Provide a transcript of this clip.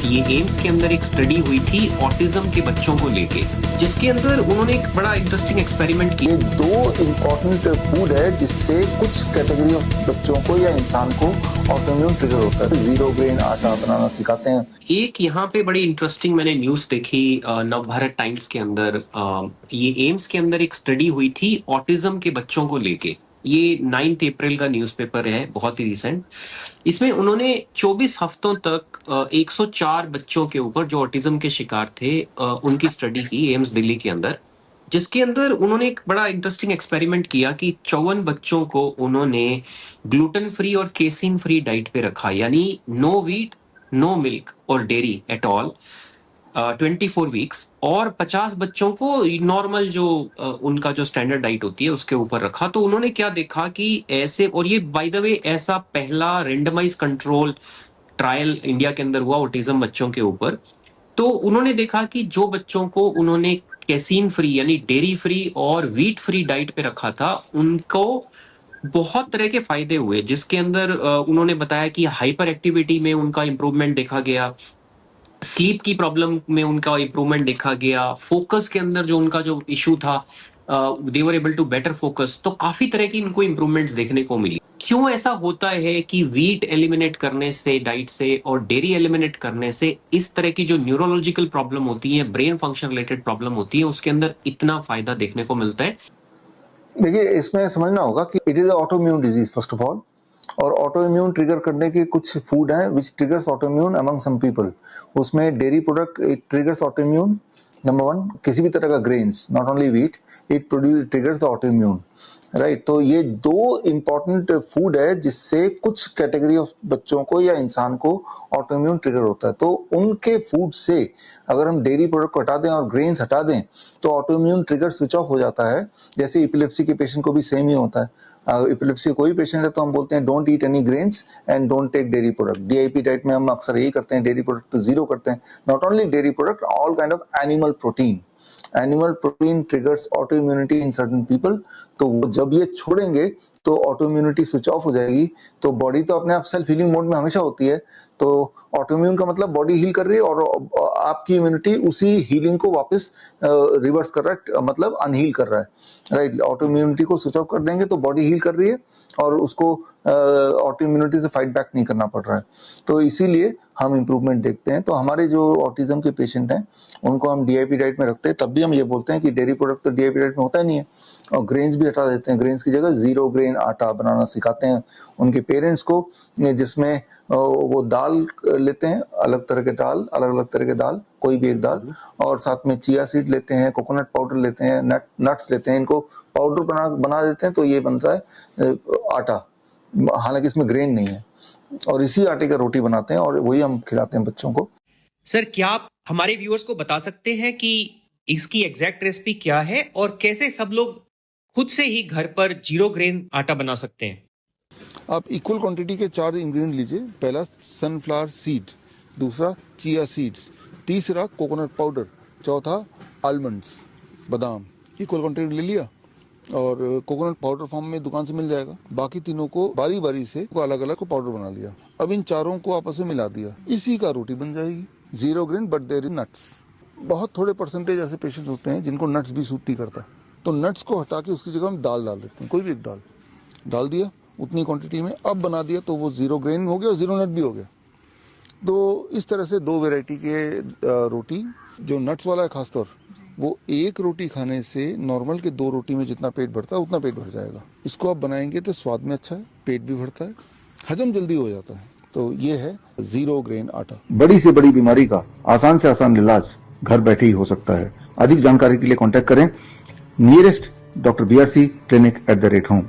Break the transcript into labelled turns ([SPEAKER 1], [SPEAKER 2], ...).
[SPEAKER 1] ये एम्स के अंदर एक स्टडी हुई थी ऑटिज्म के बच्चों को लेके, जिसके अंदर उन्होंने एक बड़ा इंटरेस्टिंग एक्सपेरिमेंट किया।
[SPEAKER 2] ये दो इम्पोर्टेंट फूड है जिससे कुछ कैटेगरी ऑफ बच्चों को या इंसान को ऑटोइम्यून ट्रिगर होता है। 0 ग्रेन आटा बनाना सिखाते हैं।
[SPEAKER 1] एक यहाँ पे बड़ी इंटरेस्टिंग मैंने न्यूज देखी नवभारत टाइम्स के अंदर। ये एम्स के अंदर एक स्टडी हुई थी ऑटिज्म के बच्चों को लेके। ये 9 अप्रैल का न्यूज़पेपर है, बहुत ही रिसेंट। इसमें उन्होंने 24 हफ्तों तक 104 बच्चों के ऊपर जो ऑटिज्म के शिकार थे उनकी स्टडी की एम्स दिल्ली के अंदर, जिसके अंदर उन्होंने एक बड़ा इंटरेस्टिंग एक्सपेरिमेंट किया कि 54 बच्चों को उन्होंने ग्लूटेन फ्री और केसिन फ्री डाइट पे रखा, यानी नो व्हीट, नो मिल्क और डेयरी एट ऑल 24 वीक्स, और 50 बच्चों को नॉर्मल जो उनका जो स्टैंडर्ड डाइट होती है उसके ऊपर रखा। तो उन्होंने क्या देखा कि ऐसे, और ये बाय द वे ऐसा पहला रेंडमाइज कंट्रोल ट्रायल इंडिया के अंदर हुआ ऑटिज्म बच्चों के ऊपर। तो उन्होंने देखा कि जो बच्चों को उन्होंने कैसीन फ्री यानी डेयरी फ्री और व्हीट फ्री डाइट पे रखा था, उनको बहुत तरह के फायदे हुए, जिसके अंदर उन्होंने बताया कि हाइपर एक्टिविटी में उनका इंप्रूवमेंट देखा गया, स्लीप की प्रॉब्लम में उनका इंप्रूवमेंट देखा गया, फोकस के अंदर जो उनका जो इशू था they were able to better focus. तो काफी तरह की इनको इंप्रूवमेंट्स देखने को मिली। क्यों ऐसा होता है कि व्हीट एलिमिनेट करने से डाइट से और डेयरी एलिमिनेट करने से इस तरह की जो न्यूरोलॉजिकल प्रॉब्लम होती है, ब्रेन फंक्शन रिलेटेड प्रॉब्लम होती है, उसके अंदर इतना फायदा देखने को मिलता है?
[SPEAKER 2] देखिए, इसमें समझना होगा कि it is autoimmune disease first of all, और ऑटोइम्यून ट्रिगर करने के कुछ फूड हैं which triggers autoimmune among some people. उसमें dairy product it triggers autoimmune. Number 1, किसी भी तरह का grains, not only wheat, it produce triggers autoimmune, right. तो ये दो इम्पोर्टेंट फूड है जिससे कुछ कैटेगरी ऑफ बच्चों को या इंसान को ऑटोइम्यून ट्रिगर होता है। तो उनके फूड से अगर हम डेयरी प्रोडक्ट को हटा दें और ग्रेन्स हटा दें तो ऑटोइम्यून ट्रिगर स्विच ऑफ हो जाता है। जैसे इपिलेप्सी के पेशेंट को भी सेम ही होता है। इपिलेप्सी कोई पेशेंट है तो हम बोलते हैं don't eat any grains and don't take dairy product. DIP diet में हम अक्सर यही करते हैं, डेयरी प्रोडक्ट तो 0 करते हैं। Not only dairy product, all kind of animal protein. Animal protein triggers autoimmunity in certain people. तो वो जब ये छोड़ेंगे तो ऑटोइम्यूनिटी स्विच ऑफ हो जाएगी। तो बॉडी तो अपने आप सेल्फ हीलिंग मोड में हमेशा होती है। तो ऑटोइम्यून का मतलब बॉडी हील कर रही है और आपकी इम्यूनिटी उसी हीलिंग को वापस रिवर्स कर रहा है, मतलब अनहील कर रहा है, राइट। ऑटोइम्यूनिटी को स्विच ऑफ कर देंगे तो बॉडी हील कर रही है और उसको ऑटोइम्यूनिटी से फाइट बैक नहीं करना पड़ रहा है। तो इसीलिए हम इम्प्रूवमेंट देखते हैं। तो हमारे जो ऑटिज्म के पेशेंट हैं उनको हम डीआईपी डाइट में रखते हैं, तब भी हम ये बोलते हैं कि डेयरी प्रोडक्ट तो डीआईपी डाइट में होता ही नहीं है, और ग्रेन्स भी हटा देते हैं। ग्रेन्स की जगह 0 ग्रेन आटा बनाना सिखाते हैं उनके पेरेंट्स को, जिसमें वो दाल लेते हैं, अलग तरह के दाल, अलग अलग तरह के दाल, कोई भी एक दाल, और साथ में चिया सीड लेते हैं, कोकोनट पाउडर लेते हैं, नट्स लेते हैं। इनको पाउडर बना देते हैं तो ये बनता है आटा, हालांकि इसमें ग्रेन नहीं है, और इसी आटे का रोटी बनाते हैं और वही हम खिलाते हैं बच्चों को।
[SPEAKER 1] सर, क्या आप हमारे व्यूअर्स को बता सकते हैं कि इसकी एग्जैक्ट रेसिपी क्या है और कैसे सब लोग खुद से ही घर पर 0 ग्रेन आटा बना सकते हैं?
[SPEAKER 2] आप इक्वल क्वांटिटी के 4 इंग्रेडिएंट लीजिए। पहला सनफ्लावर सीड, दूसरा चिया सीड्स, तीसरा कोकोनट पाउडर, चौथा आलमंड्स, बादाम। इक्वल क्वांटिटी ले लिया और कोकोनट पाउडर फॉर्म में दुकान से मिल जाएगा। बाकी तीनों को बारी बारी से अलग अलग को पाउडर बना लिया। अब इन चारों को आपस में मिला दिया, इसी का रोटी बन जाएगी। 0 grain but there is nuts. बहुत थोड़े परसेंटेज ऐसे पेशेंट्स होते हैं जिनको नट्स भी सूट नहीं करता, तो नट्स को हटा के उसकी जगह हम दाल डाल देते हैं। कोई भी एक दाल डाल दिया उतनी क्वांटिटी में, अब बना दिया तो वो 0 ग्रेन हो गया और 0 नट भी हो गया। तो इस तरह से 2 वेराइटी के रोटी, जो नट्स वाला है खासतौर, वो एक रोटी खाने से नॉर्मल के 2 रोटी में जितना पेट भरता है उतना पेट भर जाएगा। इसको आप बनाएंगे तो स्वाद में अच्छा है, पेट भी भरता है, हजम जल्दी हो जाता है। तो ये है 0 ग्रेन आटा। बड़ी से बड़ी बीमारी का आसान से आसान इलाज घर बैठे ही हो सकता है। अधिक जानकारी के लिए कॉन्टैक्ट करें नियरेस्ट डॉक्टर BRC clinic@home।